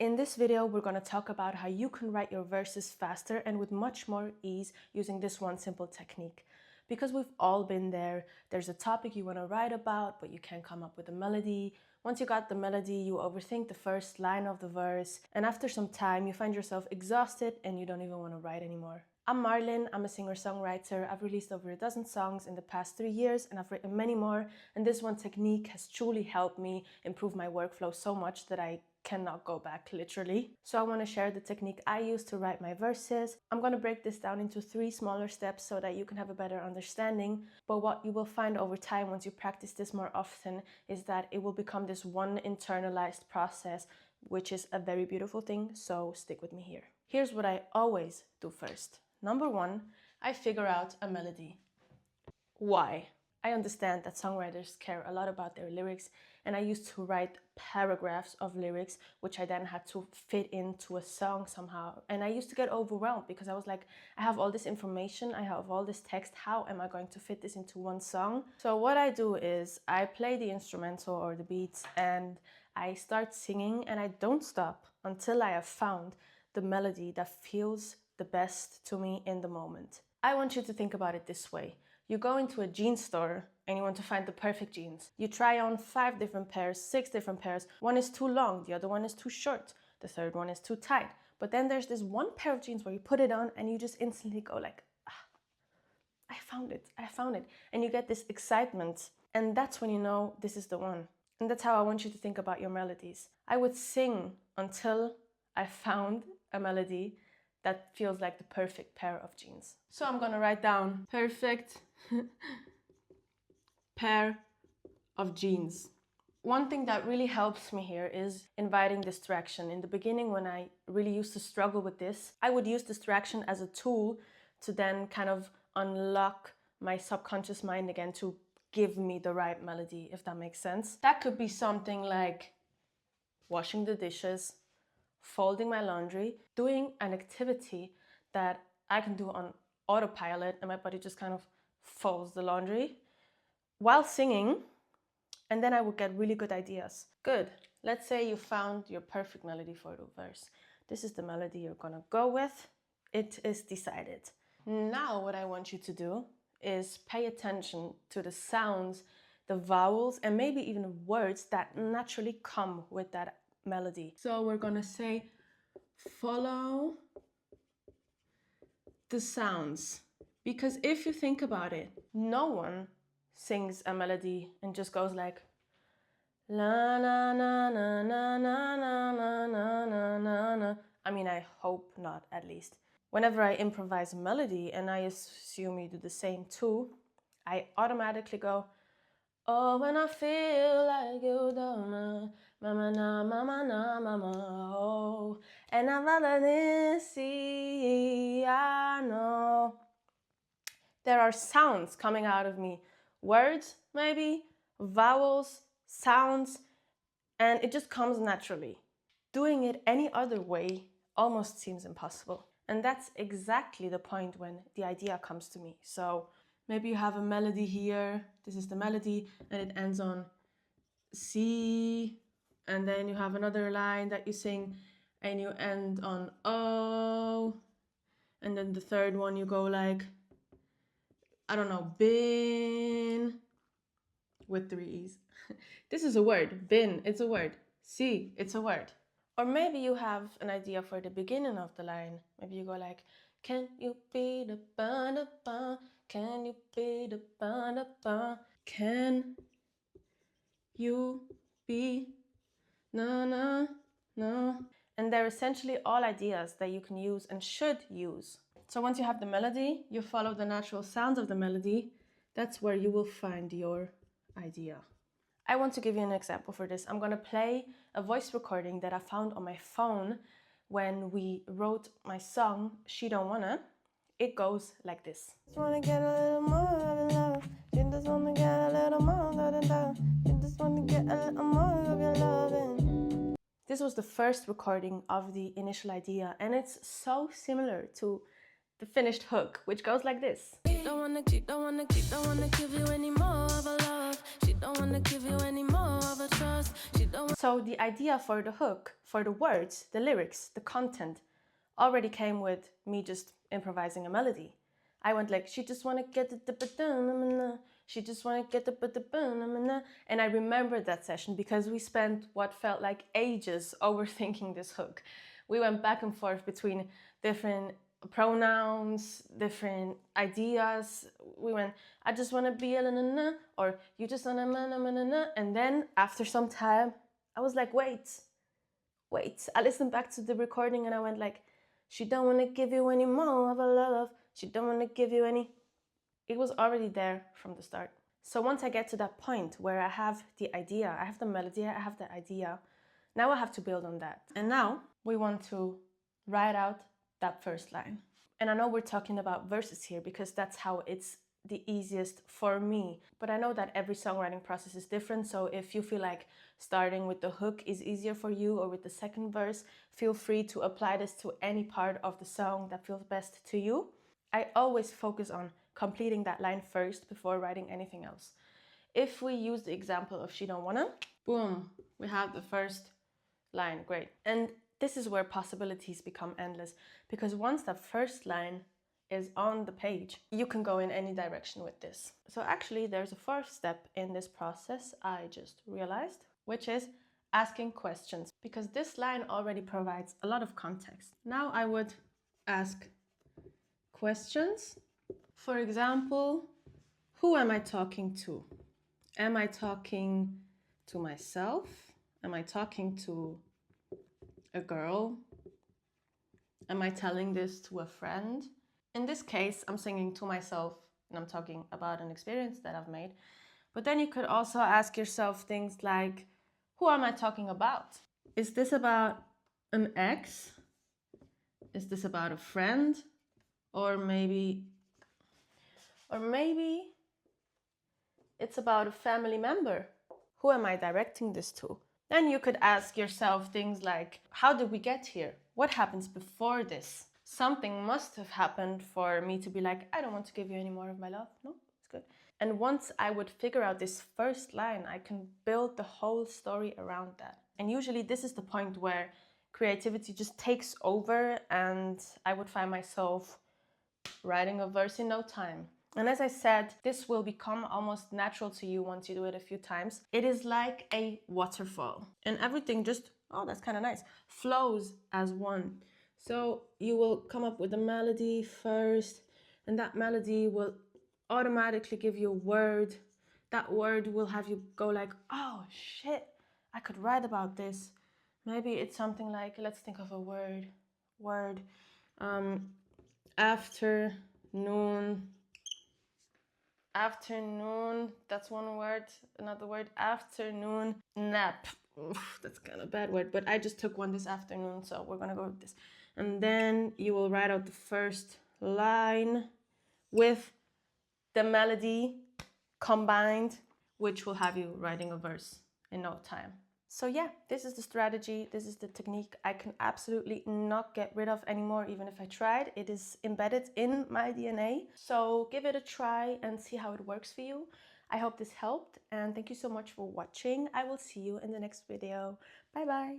In this video, we're going to talk about how you can write your verses faster and with much more ease using this one simple technique. Because we've all been there, there's a topic you want to write about, but you can't come up with a melody. Once you got the melody, you overthink the first line of the verse, and after some time, you find yourself exhausted and you don't even want to write anymore. I'm Marlin, I'm a singer-songwriter. I've released over a dozen songs in the past 3 years and I've written many more, and this one technique has truly helped me improve my workflow so much that I cannot go back, literally. So I want to share the technique I use to write my verses. I'm going to break this down into 3 smaller steps so that you can have a better understanding. But what you will find over time once you practice this more often is that it will become this one internalized process, which is a very beautiful thing. So stick with me here. Here's what I always do first. Number 1, I figure out a melody. Why? I understand that songwriters care a lot about their lyrics, and I used to write paragraphs of lyrics which I then had to fit into a song somehow, and I used to get overwhelmed because I was like, I have all this information, I have all this text, how am I going to fit this into one song? So what I do is I play the instrumental or the beats and I start singing, and I don't stop until I have found the melody that feels the best to me in the moment. I want you to think about it this way. You go into a jeans store and you want to find the perfect jeans. You try on 5 different pairs, 6 different pairs. One is too long, the other one is too short, the third one is too tight. But then there's this one pair of jeans where you put it on and you just instantly go like, I found it, I found it. And you get this excitement, and that's when you know this is the one. And that's how I want you to think about your melodies. I would sing until I found a melody that feels like the perfect pair of jeans. So I'm gonna write down perfect pair of jeans. One thing that really helps me here is inviting distraction. In the beginning, when I really used to struggle with this, I would use distraction as a tool to then kind of unlock my subconscious mind again to give me the right melody, if that makes sense. That could be something like washing the dishes, folding my laundry, doing an activity that I can do on autopilot and my body just kind of folds the laundry while singing, and then I would get really good ideas. Good. Let's say you found your perfect melody for the verse. This is the melody you're gonna go with. It is decided. Now what I want you to do is pay attention to the sounds, the vowels, and maybe even words that naturally come with that melody. So we're gonna say, follow the sounds. Because if you think about it, no one sings a melody and just goes like la na na na na na na na na na na na. I mean, I hope not, at least. Whenever I improvise a melody, and I assume you do the same too, I automatically go, oh, when I feel like you don't know, mama na mama na mama oh, and I'm I know. There are sounds coming out of me, words maybe, vowels, sounds, and it just comes naturally. Doing it any other way almost seems impossible. And that's exactly the point when the idea comes to me. So maybe you have a melody here, this is the melody, and it ends on C, and then you have another line that you sing and you end on O, and then the third one you go like, I don't know, bin, with 3 E's. This is a word, bin, it's a word. C, it's a word. Or maybe you have an idea for the beginning of the line. Maybe you go like, can you be the ba-da-ba? Can you be the ba-da-ba? Can you be na-na-na? And they're essentially all ideas that you can use and should use. So once you have the melody, you follow the natural sounds of the melody. That's where you will find your idea. I want to give you an example for this. I'm going to play a voice recording that I found on my phone when we wrote my song, She Don't Wanna. It goes like this. Just wanna get a little more of your love. You just wanna get a little more of your love. You just wanna get a little more of your loving. This was the first recording of the initial idea, and it's so similar to the finished hook, which goes like this. She don't wanna give you any more of a love. She don't wanna give you any more of a trust. So the idea for the hook, for the words, the lyrics, the content, already came with me just improvising a melody. I went like, she just wanna get the she just wanna get the and I remembered that session because we spent what felt like ages overthinking this hook. We went back and forth between different pronouns, different ideas. We went, I just wanna be a na, or you just wanna na, and then after some time, I was like, wait. I listened back to the recording and I went like, she don't wanna give you any more of a love. She don't wanna give you any. It was already there from the start. So once I get to that point where I have the idea, I have the melody, I have the idea, now I have to build on that. And now we want to write out that first line. And I know we're talking about verses here because that's how it's the easiest for me. But I know that every songwriting process is different. So if you feel like starting with the hook is easier for you or with the second verse, feel free to apply this to any part of the song that feels best to you. I always focus on completing that line first before writing anything else. If we use the example of She Don't Wanna, boom, we have the first line, great. And this is where possibilities become endless because once that first line is on the page, you can go in any direction with this. So actually there's a fourth step in this process I just realized, which is asking questions, because this line already provides a lot of context. Now I would ask questions. For example, who am I talking to? Am I talking to myself? Am I talking to a girl? Am I telling this to a friend? In this case, I'm singing to myself and I'm talking about an experience that I've made. But then you could also ask yourself things like, who am I talking about? Is this about an ex? Is this about a friend? Or maybe it's about a family member. Who am I directing this to? Then you could ask yourself things like, how did we get here? What happens before this? Something must have happened for me to be like, I don't want to give you any more of my love. No, it's good. And once I would figure out this first line, I can build the whole story around that. And usually this is the point where creativity just takes over and I would find myself writing a verse in no time. And as I said, this will become almost natural to you once you do it a few times. It is like a waterfall and everything just, oh, that's kind of nice, flows as one. So you will come up with a melody first and that melody will automatically give you a word. That word will have you go like, oh shit, I could write about this. Maybe it's something like, let's think of a word, afternoon, that's one word. Another word, afternoon nap. Oof, that's kind of a bad word, but I just took one this afternoon, so we're gonna go with this. And then you will write out the first line with the melody combined, which will have you writing a verse in no time. So yeah, this is the strategy, this is the technique I can absolutely not get rid of anymore, even if I tried. It is embedded in my DNA. So give it a try and see how it works for you. I hope this helped and thank you so much for watching. I will see you in the next video. Bye bye.